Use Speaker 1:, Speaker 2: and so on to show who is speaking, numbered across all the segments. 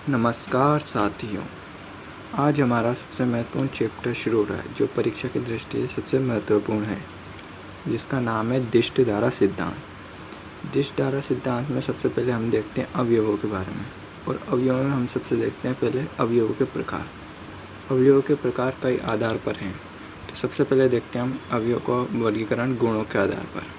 Speaker 1: नमस्कार साथियों, आज हमारा सबसे महत्वपूर्ण चैप्टर शुरू हो रहा है जो परीक्षा की दृष्टि से सबसे महत्वपूर्ण है, जिसका नाम है दिष्ट धारा सिद्धांत। दिष्ट धारा सिद्धांत में सबसे पहले हम देखते हैं अवयवों के बारे में, और अवयवों में हम सबसे देखते हैं पहले अवयवों के प्रकार। अवयवों के प्रकार कई आधार पर हैं, तो सबसे पहले देखते हैं हम अवयवों का वर्गीकरण गुणों के आधार पर।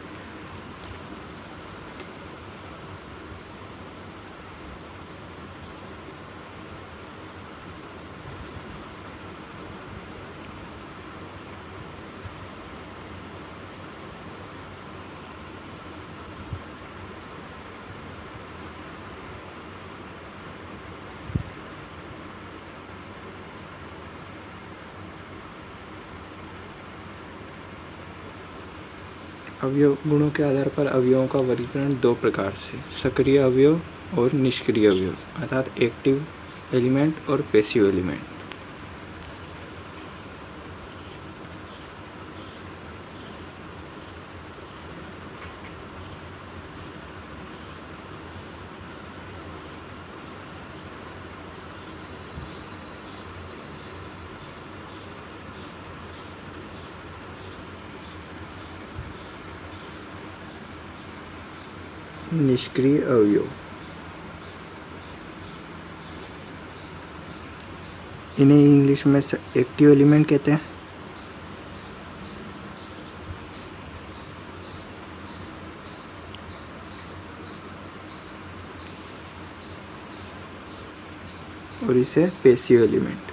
Speaker 1: अवयव गुणों के आधार पर अवयवों का वर्गीकरण दो प्रकार से, सक्रिय अवयव और निष्क्रिय अवयव, अर्थात एक्टिव एलिमेंट और पैसिव एलिमेंट। निष्क्रिय अवयव, इन्हें इंग्लिश में एक्टिव एलिमेंट कहते हैं। और इसे पैसिव एलिमेंट।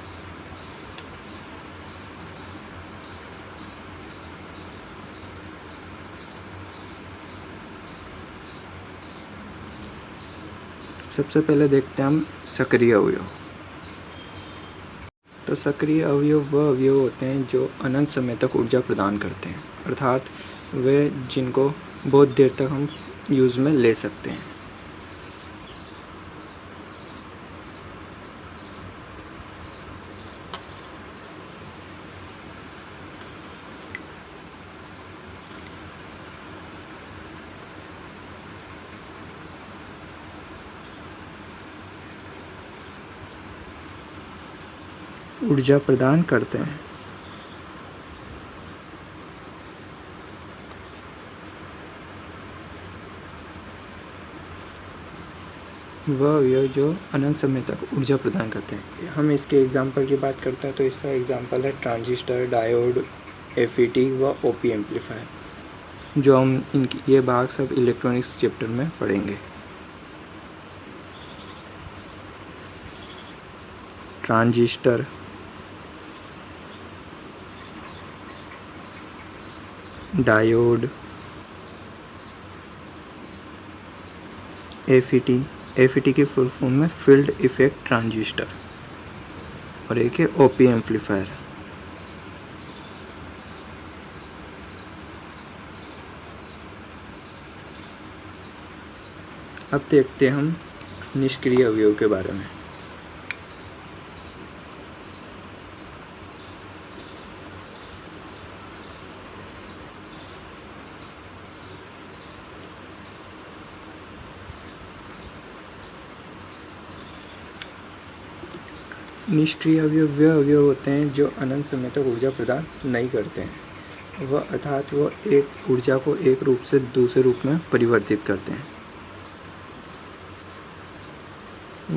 Speaker 1: सबसे पहले देखते हैं हम सक्रिय अवयव। तो सक्रिय अवयव वह अवयव होते हैं जो अनंत समय तक ऊर्जा प्रदान करते हैं, अर्थात वे जिनको बहुत देर तक हम यूज़ में ले सकते हैं। ऊर्जा प्रदान करते हैं। वह अवयव जो अनंत समय तक ऊर्जा प्रदान करते हैं। हम इसके एग्जाम्पल की बात करते हैं तो इसका एग्जाम्पल है ट्रांजिस्टर, डायोड, एफईटी व ओपी एम्पलीफायर, जो हम इनकी ये भाग सब इलेक्ट्रॉनिक्स चैप्टर में पढ़ेंगे। ट्रांजिस्टर, डायोड, एफईटी की फुल फॉर्म में फील्ड इफेक्ट ट्रांजिस्टर, और एक है ओपी एम्पलीफायर। अब देखते हैं हम निष्क्रिय अवयव के बारे में। निष्क्रिय अवयव वे अवयव होते हैं जो अनंत समय तक ऊर्जा प्रदान नहीं करते हैं, वह अर्थात वह एक ऊर्जा को एक रूप से दूसरे रूप में परिवर्तित करते हैं।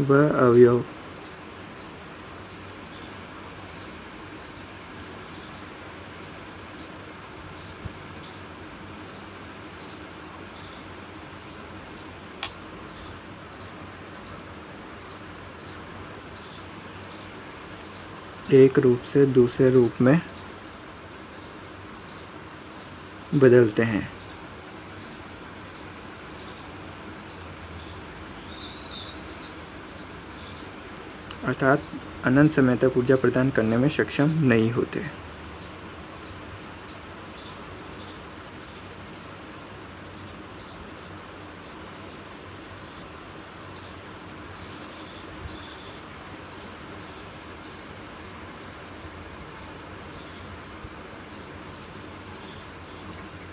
Speaker 1: वह अवयव एक रूप से दूसरे रूप में बदलते हैं। अर्थात अनंत समय तक ऊर्जा प्रदान करने में सक्षम नहीं होते।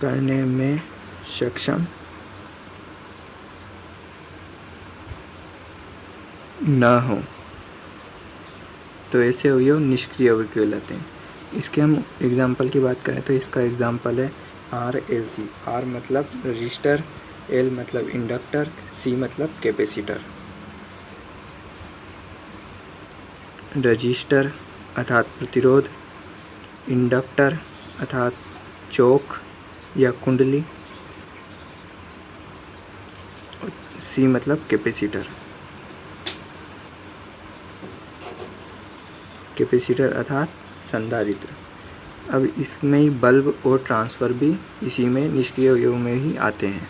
Speaker 1: करने में सक्षम ना हो तो ऐसे अवयव निष्क्रिय अवयव कहलाते हैं। इसके हम एग्जाम्पल की बात करें तो इसका एग्जाम्पल है RLC। R मतलब रजिस्टर, L मतलब इंडक्टर, C मतलब कैपेसिटर। रजिस्टर अर्थात प्रतिरोध, इंडक्टर अर्थात चौक या कुंडली, C मतलब कैपेसिटर। कैपेसिटर अर्थात संधारित्र। अब इसमें ही बल्ब और ट्रांसफर भी इसी में निष्क्रिय अवयव में ही आते हैं।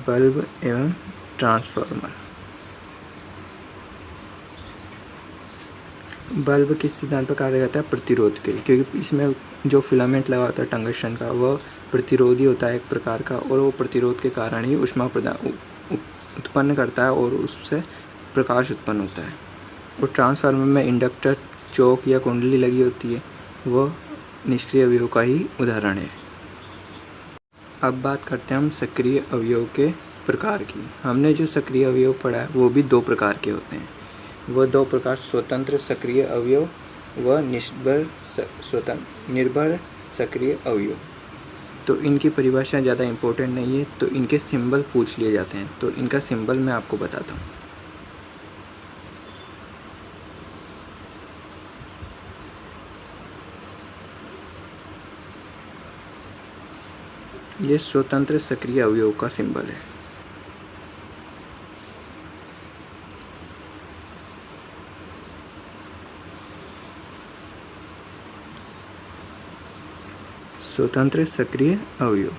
Speaker 1: बल्ब एवं ट्रांसफार्मर। बल्ब किस सिद्धांत पर कार्य करता है? प्रतिरोध के, क्योंकि इसमें जो फिलामेंट लगा होता है टंगस्टन का वह प्रतिरोधी होता है एक प्रकार का, और वो प्रतिरोध के कारण ही ऊष्मा उत्पन्न करता है और उससे प्रकाश उत्पन्न होता है। और ट्रांसफार्मर में इंडक्टर, चौक या कुंडली लगी होती है, वह निष्क्रिय अवयव का ही उदाहरण है। अब बात करते हैं हम सक्रिय अवयव के प्रकार की। हमने जो सक्रिय अवयव पढ़ा है वो भी 2 प्रकार के होते हैं। वह 2 प्रकार स्वतंत्र सक्रिय अवयव व निर्भर सक्रिय अवयव। तो इनकी परिभाषा ज़्यादा इम्पोर्टेंट नहीं है, तो इनके सिंबल पूछ लिए जाते हैं। तो इनका सिंबल मैं आपको बताता हूँ। ये स्वतंत्र सक्रिय अवयव का सिंबल है। स्वतंत्र सक्रिय अवयव।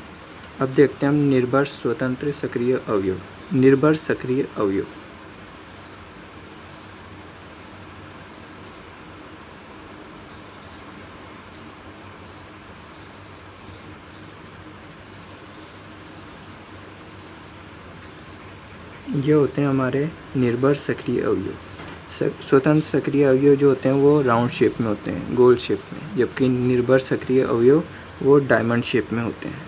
Speaker 1: अब देखते हैं हम निर्भर स्वतंत्र सक्रिय अवयव। निर्भर सक्रिय अवयव। ये होते हैं हमारे निर्भर सक्रिय अवयव। स्वतंत्र सक्रिय अवयव जो होते हैं वो राउंड शेप में होते हैं, गोल शेप में, जबकि निर्भर सक्रिय अवयव वो डायमंड शेप में होते हैं।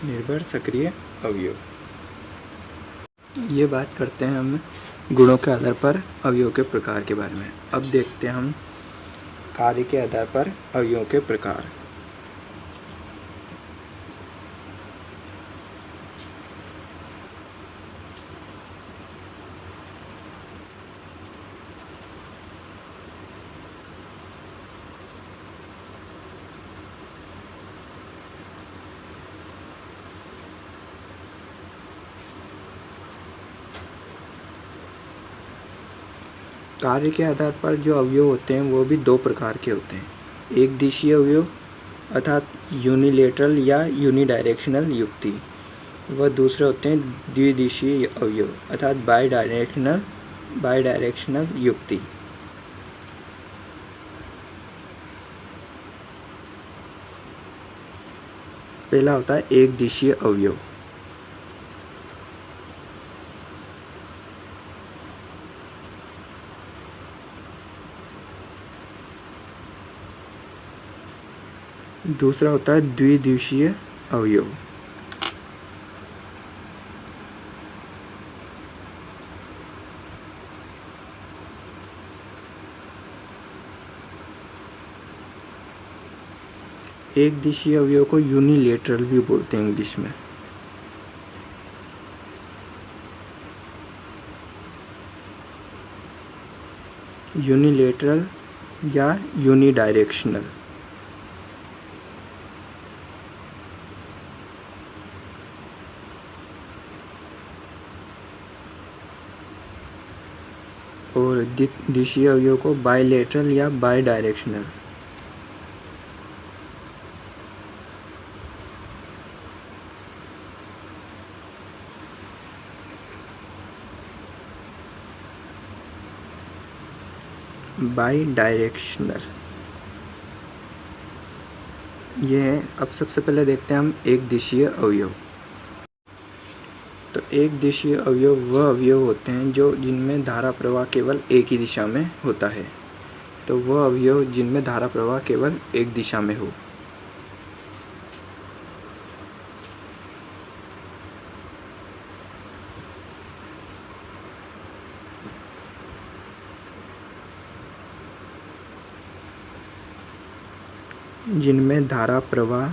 Speaker 1: निर्भर सक्रिय अवयव। ये बात करते हैं हम गुणों के आधार पर अवयव के प्रकार के बारे में। अब देखते हैं हम कार्य के आधार पर अवयव के प्रकार। कार्य के आधार पर जो अवयव होते हैं वो भी 2 प्रकार के होते हैं। एक दिशीय अवयव अर्थात यूनिलेटरल या यूनिडायरेक्शनल युक्ति, व दूसरे होते हैं द्विदिशीय अवयव अर्थात बाईडायरेक्शनल युक्ति। पहला होता है एक दिशीय अवयव। दूसरा होता है द्विदिशीय अवयव। एक दिशीय अवयव को यूनिलेटरल भी बोलते हैं इंग्लिश में। यूनिलेटरल या यूनिडायरेक्शनल। और दिशीय अवयव को बायलेटरल या बायडायरेक्शनल। बायडायरेक्शनल ये है। अब सबसे पहले देखते हैं हम एक दिशीय अवयव। तो एक दिशीय अवयव वह अवयव होते हैं जिनमें धारा प्रवाह केवल एक ही दिशा में होता है। तो वह अवयव जिनमें धारा प्रवाह केवल एक दिशा में हो। जिनमें धारा प्रवाह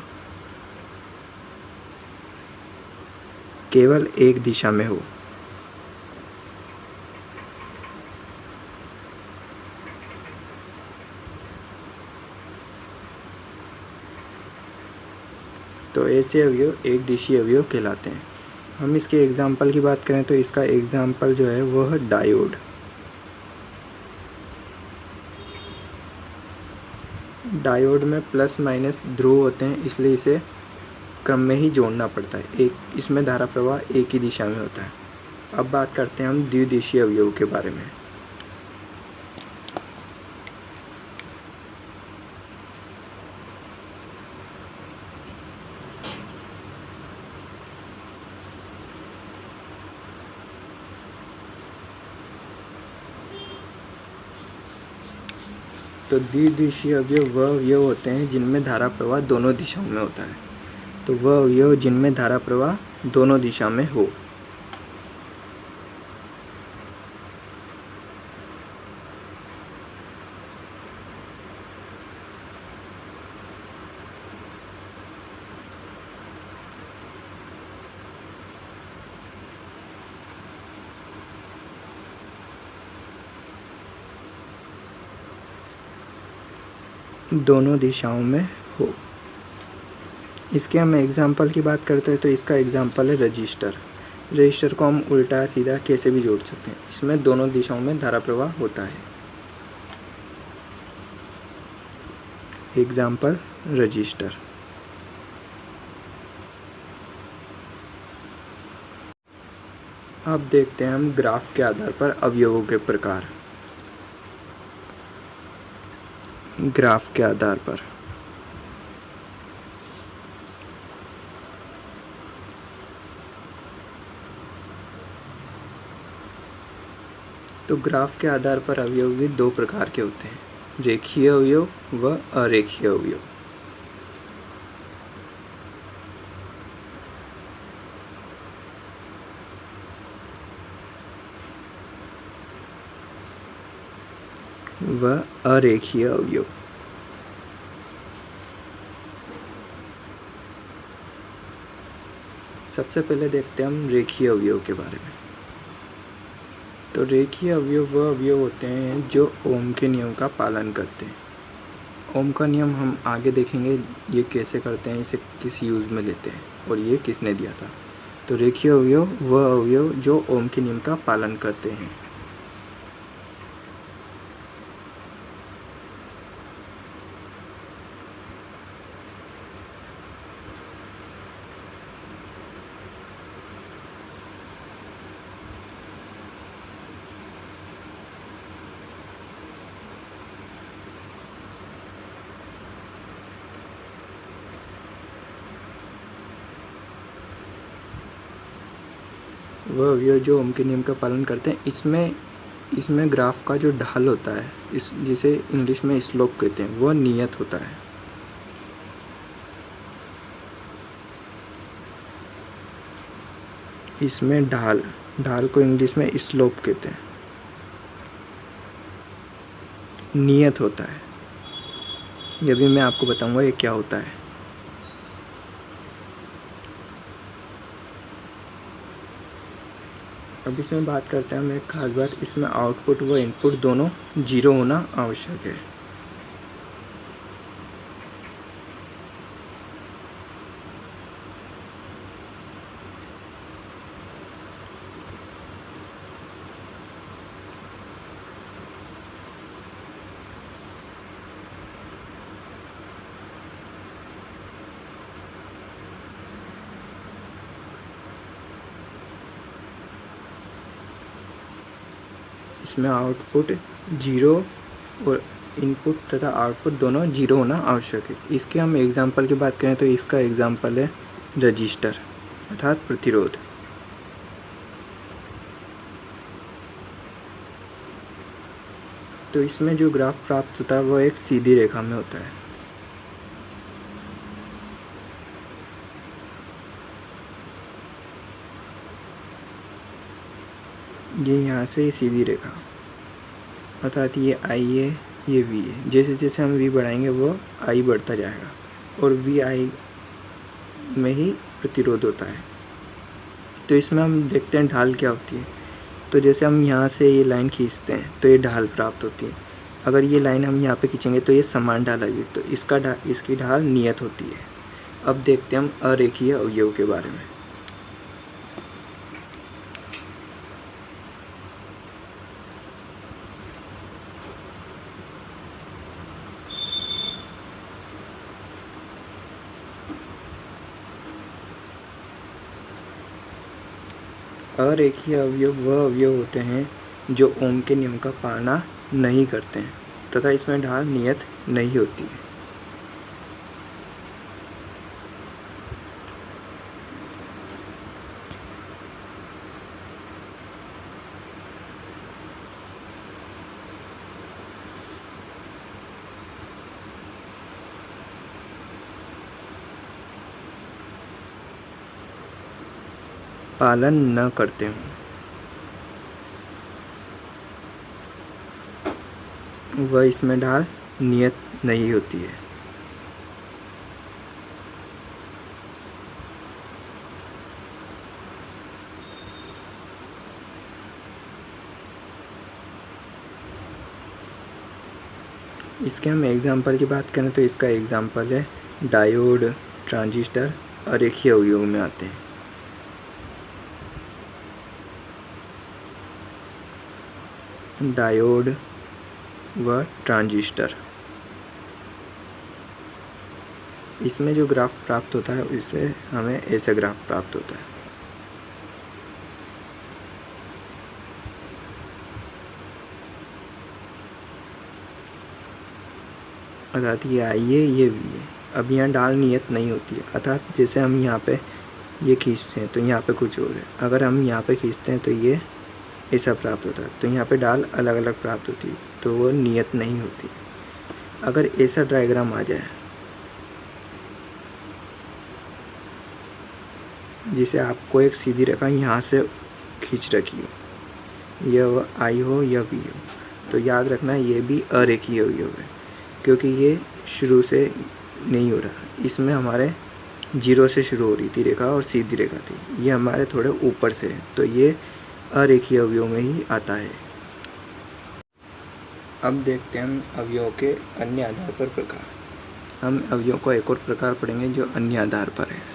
Speaker 1: केवल एक दिशा में हो। तो ऐसे अवयव एक दिशीय अवयव कहलाते हैं। हम इसके एग्जाम्पल की बात करें तो इसका एग्जाम्पल जो है वह डायोड। डायोड में प्लस माइनस ध्रुव होते हैं, इसलिए इसे क्रम में ही जोड़ना पड़ता है। इसमें धारा प्रवाह एक ही दिशा में होता है। अब बात करते हैं हम द्विदिशीय अवयव के बारे में। तो द्विदिशीय अवयव वह अवयव होते हैं जिनमें धारा प्रवाह दोनों दिशाओं में होता है। तो वह अवयव जिनमें धारा प्रवाह दोनों दिशा में हो। दोनों दिशाओं में हो। इसके हम एग्जाम्पल की बात करते हैं तो इसका एग्जाम्पल है रजिस्टर। रजिस्टर को हम उल्टा सीधा कैसे भी जोड़ सकते हैं। इसमें दोनों दिशाओं में धारा प्रवाह होता है। Example register. अब देखते हैं हम ग्राफ के आधार पर अवयवों के प्रकार। ग्राफ के आधार पर तो ग्राफ के आधार पर अवयव भी दो प्रकार के होते हैं, रेखीय अवयव व अरेखीय अवयव। व अरेखीय अवयव। सबसे पहले देखते हैं हम रेखीय अवयव के बारे में। तो रेखीय अवयव वह अवयव होते हैं जो ओम के नियम का पालन करते हैं। ओम का नियम हम आगे देखेंगे ये कैसे करते हैं, इसे किस यूज़ में लेते हैं और ये किसने दिया था। तो रेखीय अवयव वह अवयव जो ओम के नियम का पालन करते हैं। वह अवयव जो ओम के नियम का पालन करते हैं। इसमें ग्राफ का जो ढाल होता है, जिसे इंग्लिश में स्लोप कहते हैं, वह नियत होता है। इसमें ढाल को इंग्लिश में स्लोप कहते हैं, नियत होता है। ये भी मैं आपको बताऊंगा ये क्या होता है। अब इसमें बात करते हैं हम एक खास बात, इसमें आउटपुट व इनपुट दोनों जीरो होना आवश्यक है। इसमें आउटपुट जीरो और इनपुट तथा आउटपुट दोनों जीरो होना आवश्यक है। इसके हम एग्जाम्पल की बात करें तो इसका एग्जाम्पल है रजिस्टर अर्थात प्रतिरोध। तो इसमें जो ग्राफ प्राप्त होता है वो एक सीधी रेखा में होता है। ये यहाँ से सीधी रेखा, अर्थात ये आई है, ये वी है। जैसे जैसे हम वी बढ़ाएंगे वो आई बढ़ता जाएगा और वी आई में ही प्रतिरोध होता है। तो इसमें हम देखते हैं ढाल क्या होती है। तो जैसे हम यहाँ से ये लाइन खींचते हैं तो ये ढाल प्राप्त होती है। अगर ये लाइन हम यहाँ पे खींचेंगे तो ये समान ढाल आएगी, तो इसकी ढाल नियत होती है। अब देखते हैं हम अरेखीय अवयव के बारे में। अरेखीय अवयव वह अवयव होते हैं जो ओम के नियम का पालना नहीं करते हैं तथा इसमें ढाल नियत नहीं होती है। पालन न करते हों, वह इसमें ढाल नियत नहीं होती है। इसके हम एग्जाम्पल की बात करें तो इसका एग्जाम्पल है डायोड, ट्रांजिस्टर अरेखीय अवयव में आते हैं। डायोड व ट्रांजिस्टर, इसमें जो ग्राफ प्राप्त होता है उससे हमें ऐसा ग्राफ प्राप्त होता है। अर्थात ये आई है, ये वी है। अब यहाँ ढाल नियत नहीं होती है, अर्थात जैसे हम यहाँ पे ये खींचते हैं तो यहाँ पे कुछ और है। अगर हम यहाँ पे खींचते हैं तो ये ऐसा प्राप्त होता है, तो यहाँ पे ढाल अलग अलग प्राप्त होती है, तो वो नियत नहीं होती। अगर ऐसा डायग्राम आ जाए जिसे आपको एक सीधी रेखा यहाँ से खींच रखी हो, यह आई हो या वी हो, तो याद रखना ये भी अरेखीय अवयव है, क्योंकि ये शुरू से नहीं हो रहा। इसमें हमारे जीरो से शुरू हो रही थी रेखा और सीधी रेखा थी, ये हमारे थोड़े ऊपर से है, तो ये अरेखीय अवयव में ही आता है। अब देखते हैं हम अवयव के अन्य आधार पर प्रकार। हम अवयव को एक और प्रकार पढ़ेंगे जो अन्य आधार पर है।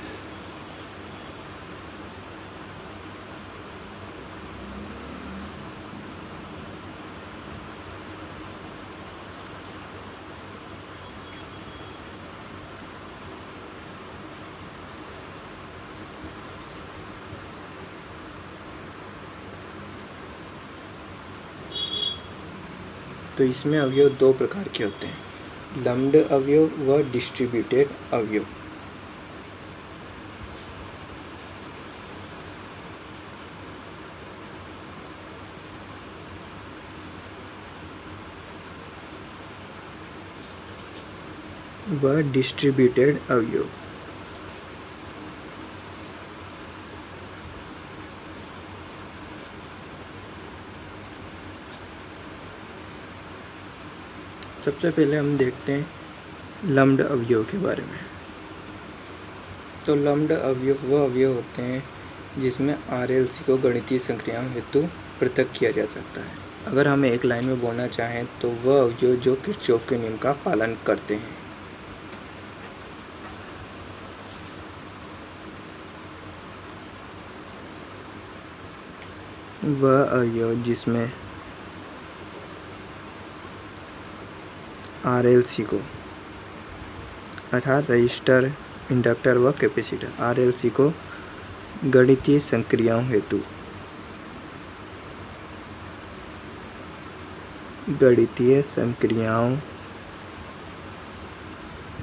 Speaker 1: तो इसमें अवयव दो प्रकार के होते हैं, लम्प्ड अवयव व डिस्ट्रीब्यूटेड अवयव। व डिस्ट्रीब्यूटेड अवयव। सबसे पहले हम देखते हैं लम्प्ड अवयव के बारे में। तो लम्प्ड अवयव वह अवयव होते हैं जिसमें RLC को गणितीय संक्रियाओं हेतु पृथक किया जा सकता है। अगर हम एक लाइन में बोलना चाहें तो वह अवयव जो किरचॉफ के नियम का पालन करते हैं। वह अवयव जिसमें RLC को, अर्थात रजिस्टर, इंडक्टर व कैपेसिटर, RLC को गणितीय संक्रियाओं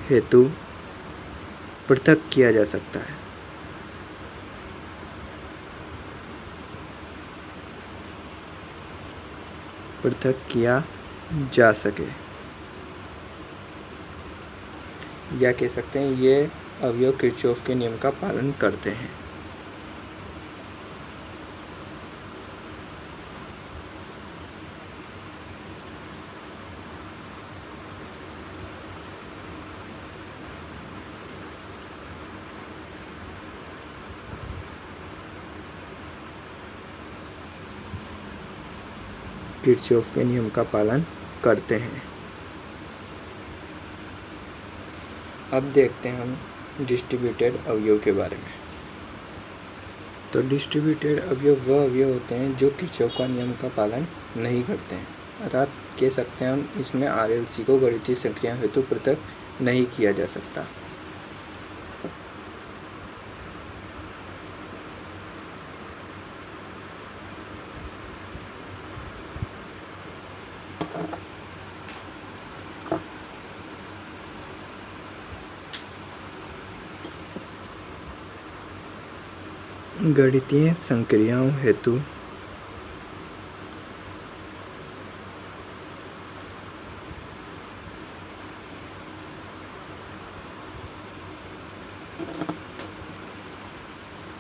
Speaker 1: हेतु पृथक किया जा सकता है। पृथक किया जा सके, या कह सकते हैं ये अवयव किरचॉफ के नियम का पालन करते हैं। किरचॉफ के नियम का पालन करते हैं। अब देखते हैं हम डिस्ट्रीब्यूटेड अवयव के बारे में। तो डिस्ट्रीब्यूटेड अवयव वह अवयव होते हैं जो किरचॉफ का नियम का पालन नहीं करते हैं, अर्थात कह सकते हैं हम इसमें RLC को गणितीय संक्रिया हेतु पृथक नहीं किया जा सकता। गणितीय संक्रियाओं हेतु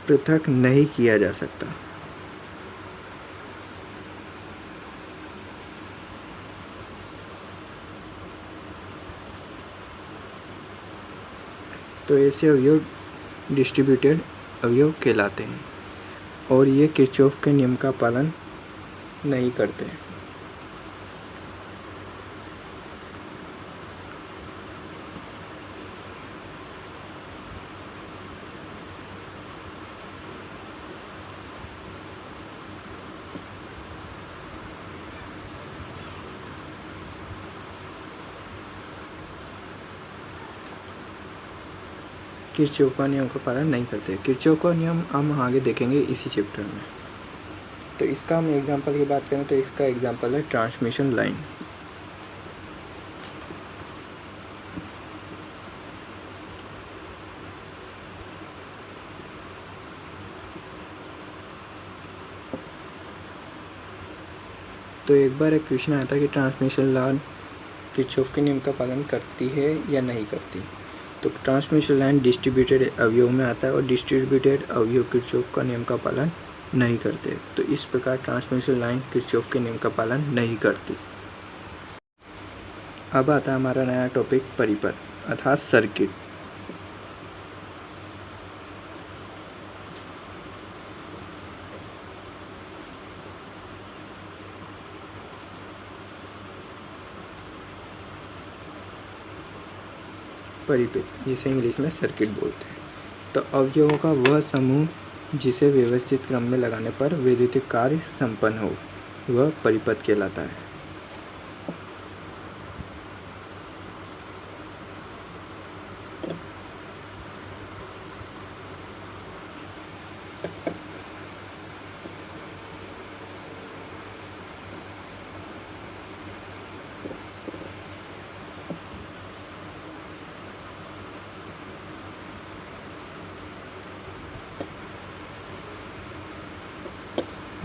Speaker 1: पृथक नहीं किया जा सकता। तो ऐसे अवयव डिस्ट्रीब्यूटेड अवयव कहलाते हैं और ये किरचॉफ के नियम का पालन नहीं करते। किरचॉफ का नियम का पालन नहीं करते। किरचॉफ का नियम हम आगे देखेंगे इसी चैप्टर में। तो इसका हम एग्जांपल की बात करें तो इसका एग्जांपल है ट्रांसमिशन लाइन। तो एक बार एक क्वेश्चन आया था कि ट्रांसमिशन लाइन किरचॉफ के नियम का पालन करती है या नहीं करती। तो ट्रांसमिशन लाइन डिस्ट्रीब्यूटेड अवयव में आता है और डिस्ट्रीब्यूटेड अवयव किरचॉफ का नियम का पालन नहीं करते। तो इस प्रकार ट्रांसमिशन लाइन किरचॉफ के नियम का पालन नहीं करती। अब आता है हमारा नया टॉपिक परिपथ अर्थात सर्किट। परिपथ जिसे इंग्लिश में सर्किट बोलते हैं। तो अवयवों का वह समूह जिसे व्यवस्थित क्रम में लगाने पर वैद्युतिक कार्य संपन्न हो वह परिपथ कहलाता है।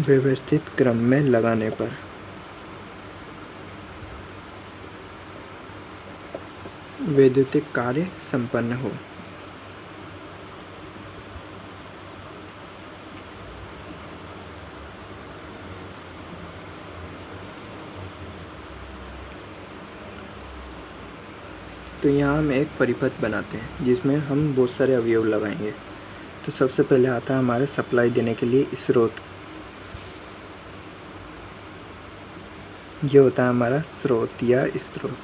Speaker 1: व्यवस्थित क्रम में लगाने पर वैद्युतिक कार्य संपन्न हो। तो यहाँ हम एक परिपथ बनाते हैं जिसमें हम बहुत सारे अवयव लगाएंगे। तो सबसे पहले आता है हमारे सप्लाई देने के लिए स्रोत। ये होता है हमारा स्रोत या स्रोत।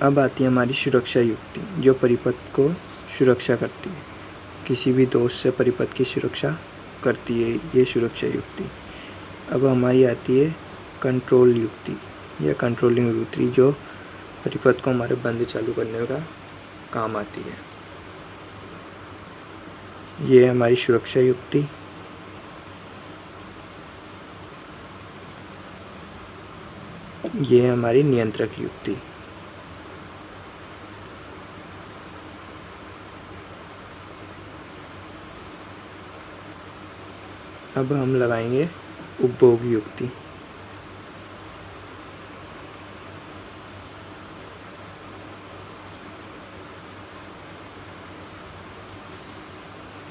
Speaker 1: अब आती है हमारी सुरक्षा युक्ति जो परिपथ को सुरक्षा करती है, किसी भी दोष से परिपथ की सुरक्षा करती है ये सुरक्षा युक्ति। अब हमारी आती है कंट्रोल युक्ति या कंट्रोलिंग युक्ति जो परिपथ को हमारे बंद चालू करने का काम आती है। ये है हमारी सुरक्षा युक्ति। ये है हमारी नियंत्रक युक्ति। अब हम लगाएंगे उपभोग युक्ति।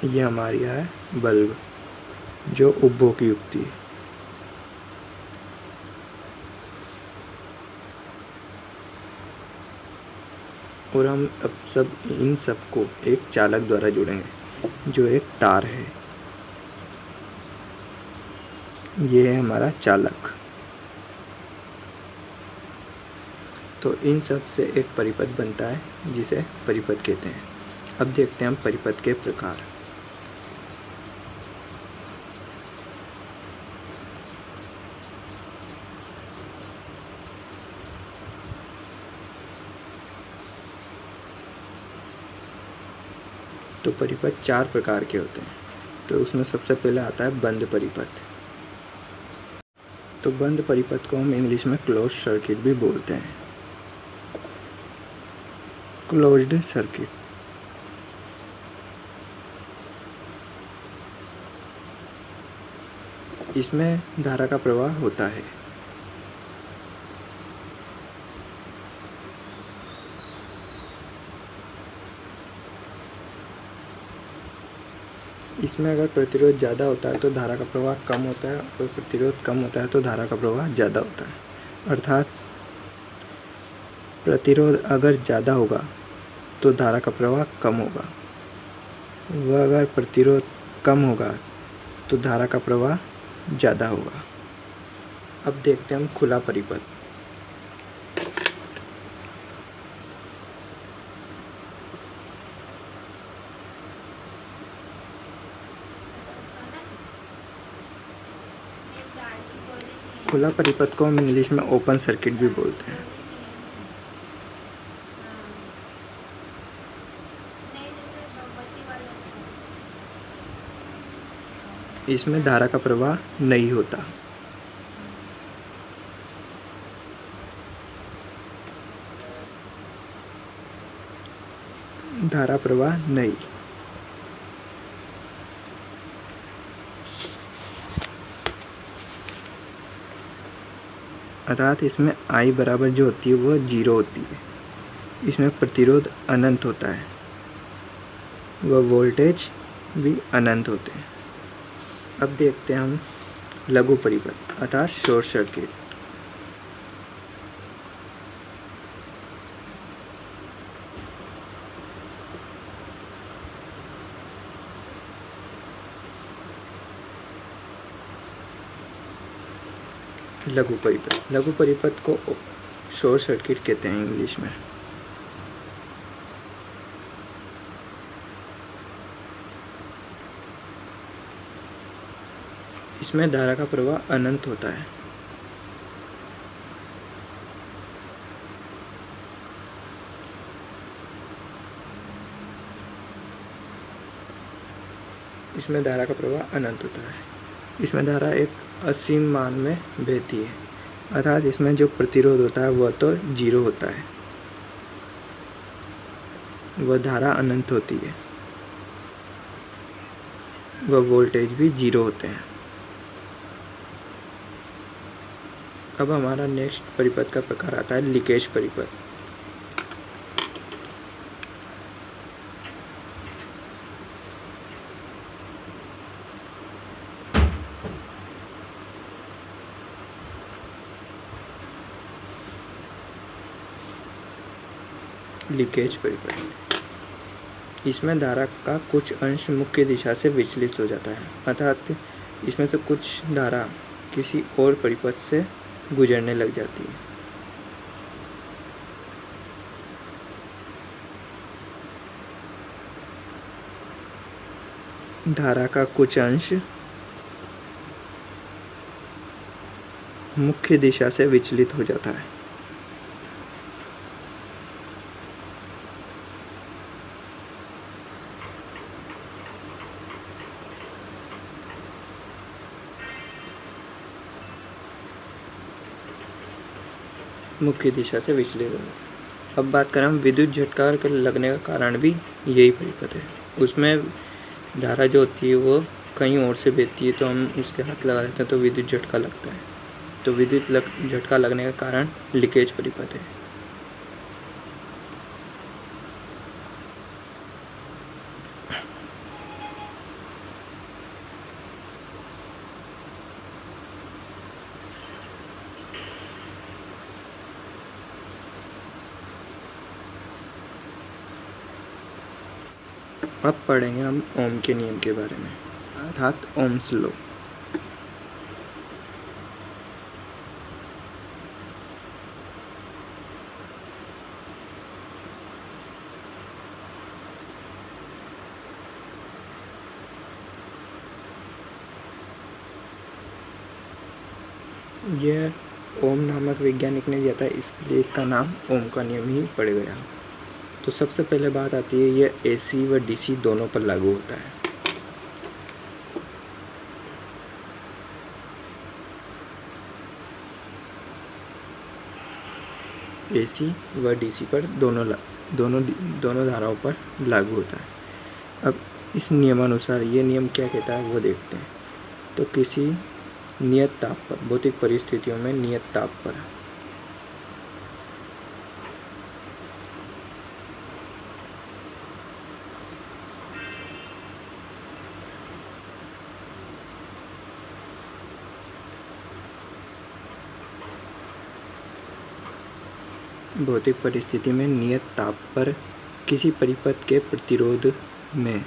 Speaker 1: ये हमारी है बल्ब, जो उपभोग युक्ति है। और हम अब इन सबको एक चालक द्वारा जोड़ेंगे, जो एक तार है। ये है हमारा चालक। तो इन सब से एक परिपथ बनता है, जिसे परिपथ कहते हैं। अब देखते हैं हम परिपथ के प्रकार। तो परिपथ 4 प्रकार के होते हैं। तो उसमें सबसे पहले आता है बंद परिपथ। तो बंद परिपथ को हम इंग्लिश में क्लोज सर्किट भी बोलते हैं। Closed circuit. इसमें धारा का प्रवाह होता है। इसमें अगर प्रतिरोध ज़्यादा होता है तो धारा का प्रवाह कम होता है, और प्रतिरोध कम होता है तो धारा का प्रवाह ज़्यादा होता है। अर्थात प्रतिरोध अगर ज़्यादा होगा तो धारा का प्रवाह कम होगा, वह अगर प्रतिरोध कम होगा तो धारा का प्रवाह ज़्यादा होगा। अब देखते हैं हम खुला परिपथ। खुला परिपथ को हम इंग्लिश में ओपन सर्किट भी बोलते हैं। इसमें धारा का प्रवाह नहीं होता। धारा प्रवाह नहीं। अर्थात इसमें I बराबर जो होती है वह 0 होती है। इसमें प्रतिरोध अनंत होता है, वह वोल्टेज भी अनंत होते हैं। अब देखते हैं हम लघु परिपथ अर्थात शॉर्ट सर्किट। लघु परिपथ को शॉर्ट सर्किट कहते हैं इंग्लिश में। इसमें धारा का प्रवाह अनंत होता है। इसमें धारा का प्रवाह अनंत होता है। इसमें धारा एक असीम मान में बहती है। अर्थात इसमें जो प्रतिरोध होता है वह तो 0 होता है, वह धारा अनंत होती है, वह वोल्टेज भी 0 होते हैं। अब हमारा नेक्स्ट परिपथ का प्रकार आता है लीकेज परिपथ। लीकेज परिपथ। इसमें धारा का कुछ अंश मुख्य दिशा से विचलित हो जाता है। अर्थात इसमें से कुछ धारा किसी और परिपथ से गुजरने लग जाती है। धारा का कुछ अंश मुख्य दिशा से विचलित हो जाता है। मुख्य दिशा से विचलित हो जाता है। अब बात करें हम विद्युत झटका लगने का कारण भी यही परिपथ है। उसमें धारा जो होती है वो कहीं और से बहती है तो हम उसके हाथ लगा देते हैं तो विद्युत झटका लगता है। तो विद्युत झटका लगने का कारण लीकेज परिपथ है। अब पढ़ेंगे हम ओम के नियम के बारे में, अर्थात ओम्स लॉ। यह ओम नामक वैज्ञानिक ने दिया था, इसलिए इसका नाम ओम का नियम ही पड़ गया। तो सबसे पहले बात आती है, यह एसी व डीसी दोनों पर लागू होता है। एसी व डीसी पर दोनों धाराओं पर लागू होता है। अब इस नियमानुसार ये नियम क्या कहता है वो देखते हैं। तो किसी नियत ताप पर, भौतिक परिस्थितियों में नियत ताप पर भौतिक परिस्थिति में नियत ताप पर किसी परिपथ के प्रतिरोध में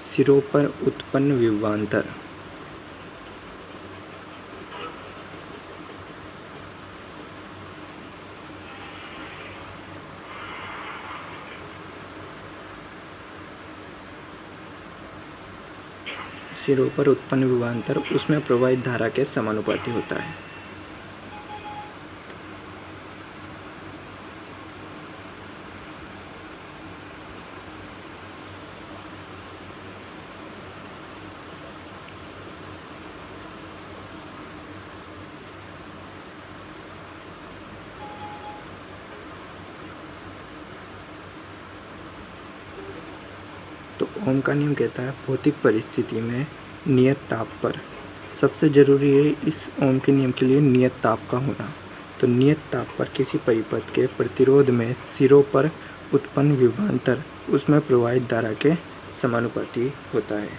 Speaker 1: सिरों पर उत्पन्न विभवांतर उसमें प्रवाहित धारा के समानुपाती होता है। तो ओम का नियम कहता है, भौतिक परिस्थिति में नियत ताप पर सबसे ज़रूरी है इस ओम के नियम के लिए नियत ताप का होना। तो नियत ताप पर किसी परिपथ के प्रतिरोध में सिरों पर उत्पन्न विभवांतर उसमें प्रवाहित धारा के समानुपाती होता है।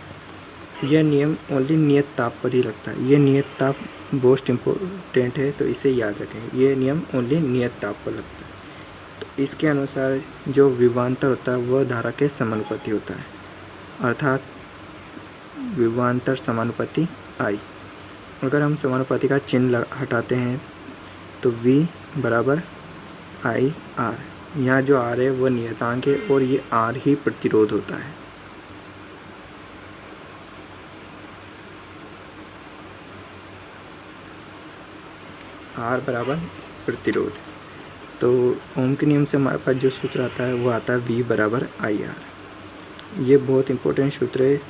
Speaker 1: यह नियम ओनली नियत ताप पर ही लगता है। यह नियत ताप मोस्ट इम्पोर्टेंट है, तो इसे याद रखें। यह नियम ओनली नियत ताप पर लगता है। तो इसके अनुसार जो विभवांतर होता है वह धारा के समानुपाती होता है, अर्थात विभवांतर समानुपाती आई। अगर हम समानुपाती का चिन्ह हटाते हैं तो V बराबर आई आर। यहाँ जो R है वह नियतांक है और ये R ही प्रतिरोध होता है। R बराबर प्रतिरोध। तो ओम के नियम से हमारे पास जो सूत्र आता है वो आता है V बराबर आई आर। ये बहुत इंपॉर्टेंट सूत्र है,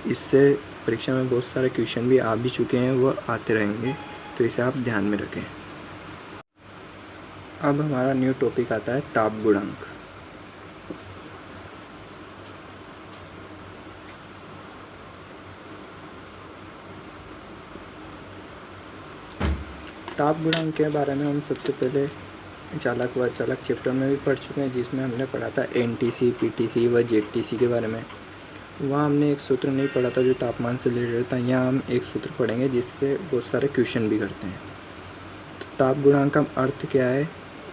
Speaker 1: इससे परीक्षा में बहुत सारे क्वेश्चन भी आ भी चुके हैं, वो आते रहेंगे, तो इसे आप ध्यान में रखें। अब हमारा न्यू टॉपिक आता है ताप गुणांक। ताप गुणांक के बारे में हम सबसे पहले चालक व अचालक चैप्टर में भी पढ़ चुके हैं, जिसमें हमने पढ़ा था एनटीसी, पीटीसी व जेडटीसी के बारे में। वहाँ हमने एक सूत्र नहीं पढ़ा था जो तापमान से रिलेटेड था। यहाँ हम एक सूत्र पढ़ेंगे जिससे बहुत सारे क्वेश्चन भी करते हैं। तो ताप गुणांक का अर्थ क्या है?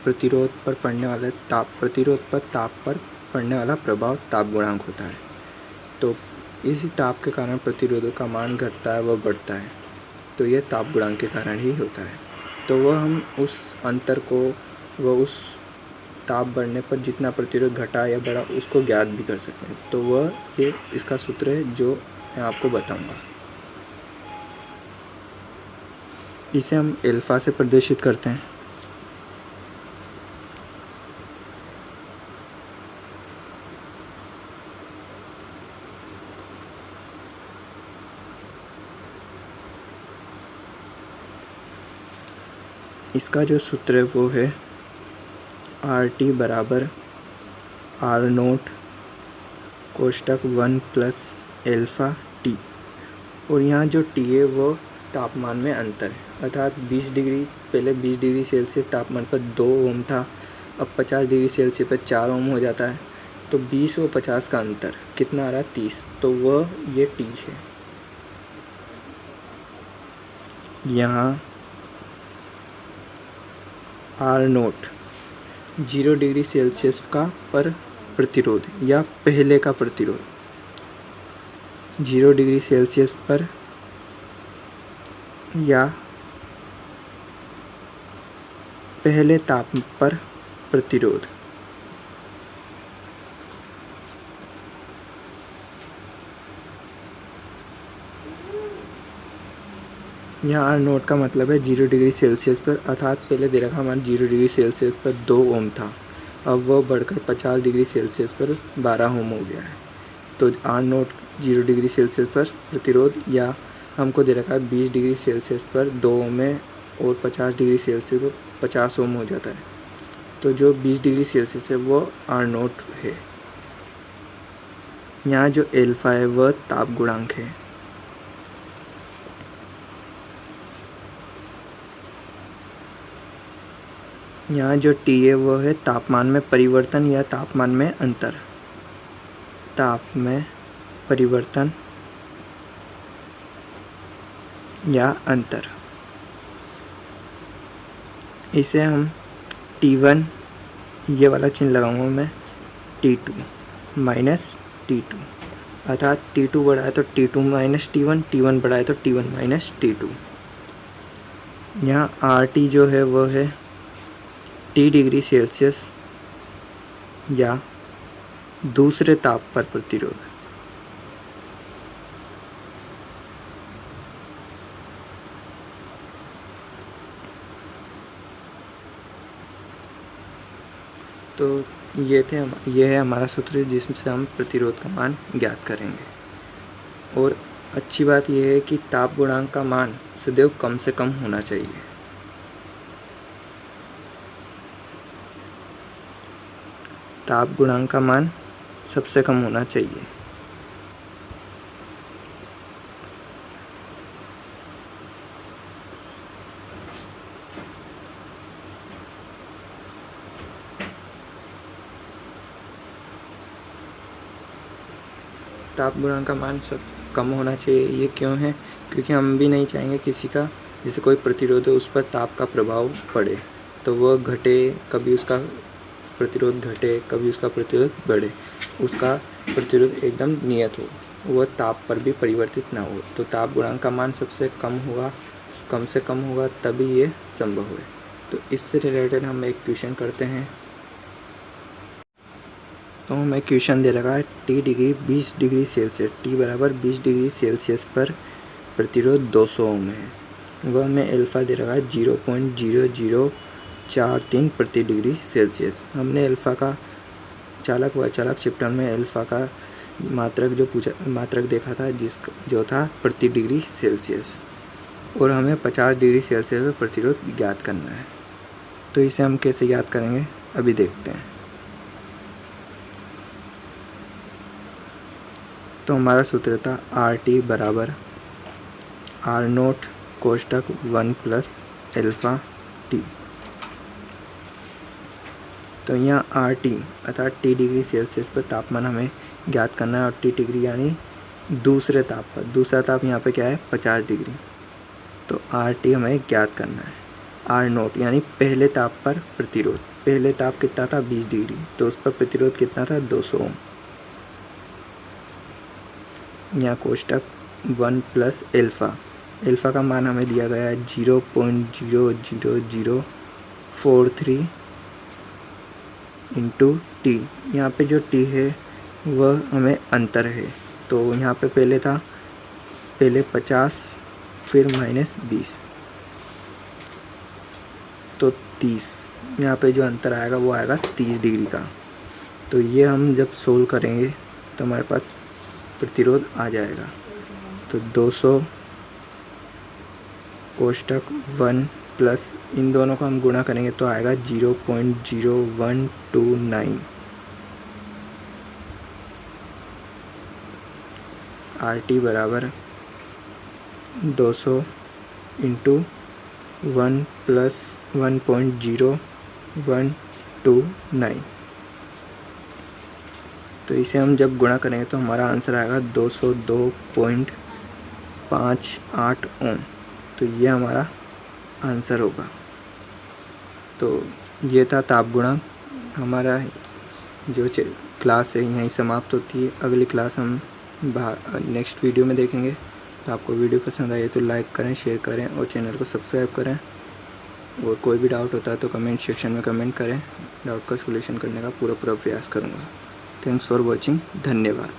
Speaker 1: प्रतिरोध पर पड़ने वाले ताप पर पड़ने वाला प्रभाव ताप गुणांक होता है। तो इसी ताप के कारण प्रतिरोधों का मान घटता है व बढ़ता है, तो यह ताप गुणांक के कारण ही होता है। तो वह हम उस अंतर को व उस ताप बढ़ने पर जितना प्रतिरोध घटा या बढ़ा उसको ज्ञात भी कर सकते हैं। तो वह ये इसका सूत्र है जो मैं आपको बताऊंगा। इसे हम अल्फा से प्रदर्शित करते हैं। इसका जो सूत्र है वो है RT बराबर R0 कोष्टक 1 प्लस अल्फ़ा टी। और यहाँ जो टी है वो तापमान में अंतर है, अर्थात 20 डिग्री, पहले 20 डिग्री सेल्सियस तापमान पर 2 ओम था, अब 50 डिग्री सेल्सियस पर 4 ओम हो जाता है। तो 20 और 50 का अंतर कितना आ रहा है? 30। तो वह ये टी है। यहाँ R0 0 डिग्री सेल्सियस का पर प्रतिरोध या पहले का प्रतिरोध, 0 डिग्री सेल्सियस पर या पहले ताप पर प्रतिरोध। यहाँ R0 का मतलब है 0 डिग्री सेल्सियस पर, अर्थात पहले दे रखा हमारा 0 डिग्री सेल्सियस पर 2 ओम था, अब वह बढ़कर 50 डिग्री सेल्सियस पर 12 ओम हो गया है। तो R0 0 डिग्री सेल्सियस पर प्रतिरोध, या हमको दे रखा है 20 डिग्री सेल्सियस पर 2 ओम है और 50 डिग्री सेल्सियस पर 50 ओम हो जाता है। तो जो 20 डिग्री सेल्सियस है वो R0 है। यहाँ जो अल्फ़ा है वह ताप गुणांक है। यहाँ जो T है वह है तापमान में परिवर्तन या तापमान में अंतर, ताप में परिवर्तन या अंतर। इसे हम T1 ये वाला चिन्ह लगाऊंगा मैं, T2 माइनस T2, अर्थात T2 बढ़ा है तो T2 माइनस T1, T1 बढ़ा है तो T1 माइनस T2। यहाँ RT जो है वह है T डिग्री सेल्सियस या दूसरे ताप पर प्रतिरोध। तो ये है हमारा सूत्र जिसमें हम प्रतिरोध का मान ज्ञात करेंगे। और अच्छी बात यह है कि ताप गुणांक का मान सदैव कम से कम होना चाहिए। ताप गुणांक का मान सबसे कम होना चाहिए। ताप गुणांक का मान सब कम होना चाहिए। ये क्यों है? क्योंकि हम भी नहीं चाहेंगे किसी का, जैसे कोई प्रतिरोध है उस पर ताप का प्रभाव पड़े तो वह घटे, कभी उसका प्रतिरोध घटे, कभी उसका प्रतिरोध बढ़े। उसका प्रतिरोध एकदम नियत हो, वह ताप पर भी परिवर्तित ना हो। तो ताप गुणांक का मान सबसे कम से कम होगा तभी ये संभव है। तो इससे रिलेटेड हम एक क्वेश्चन करते हैं। तो हमें क्वेश्चन दे रखा है T 20 डिग्री सेल्सियस, T बराबर 20 डिग्री सेल्सियस पर प्रतिरोध 200 ओम है। वह हमें अल्फ़ा दे रखा है 0.0043 प्रति डिग्री सेल्सियस। हमने अल्फ़ा का चालक व अचालक चैप्टर में अल्फ़ा का मात्रक देखा था जो था प्रति डिग्री सेल्सियस, और हमें 50 डिग्री सेल्सियस पर प्रतिरोध ज्ञात करना है। तो इसे हम कैसे ज्ञात करेंगे अभी देखते हैं। तो हमारा सूत्र था RT बराबर R0 कोष्टक 1 प्लस अल्फ़ा टी। तो यहाँ RT अर्थात T डिग्री सेल्सियस पर तापमान हमें ज्ञात करना है, और T डिग्री यानी दूसरे ताप पर, दूसरा ताप यहाँ पे क्या है 50 डिग्री। तो RT हमें ज्ञात करना है। R0 यानी पहले ताप पर प्रतिरोध, पहले ताप कितना था 20 डिग्री, तो उस पर प्रतिरोध कितना था 200 ओम। यहाँ कोष्टक 1 प्लस अल्फ़ा का मान हमें दिया गया है 0.00043 इंटू टी। यहाँ पे जो टी है वह हमें अंतर है, तो यहाँ पे पहले 50 फिर -20 तो 30। यहाँ पे जो अंतर आएगा वो आएगा 30 डिग्री का। तो ये हम जब सोल्व करेंगे तो हमारे पास प्रतिरोध आ जाएगा। तो 200 कोष्टक 1 प्लस इन दोनों को हम गुणा करेंगे तो आएगा 0.0129। RT बराबर 200 इंटू 1 प्लस 1.0129। तो इसे हम जब गुणा करेंगे तो हमारा आंसर आएगा 202.58 ओम। तो ये हमारा आंसर होगा। तो ये था ताप गुणांक। हमारा जो क्लास है यहीं समाप्त होती है। अगली क्लास हम नेक्स्ट वीडियो में देखेंगे। तो आपको वीडियो पसंद आई तो लाइक करें, शेयर करें और चैनल को सब्सक्राइब करें। और कोई भी डाउट होता है तो कमेंट सेक्शन में कमेंट करें। डाउट का सॉल्यूशन करने का पूरा प्रयास करूँगा। Thanks for watching. धन्यवाद।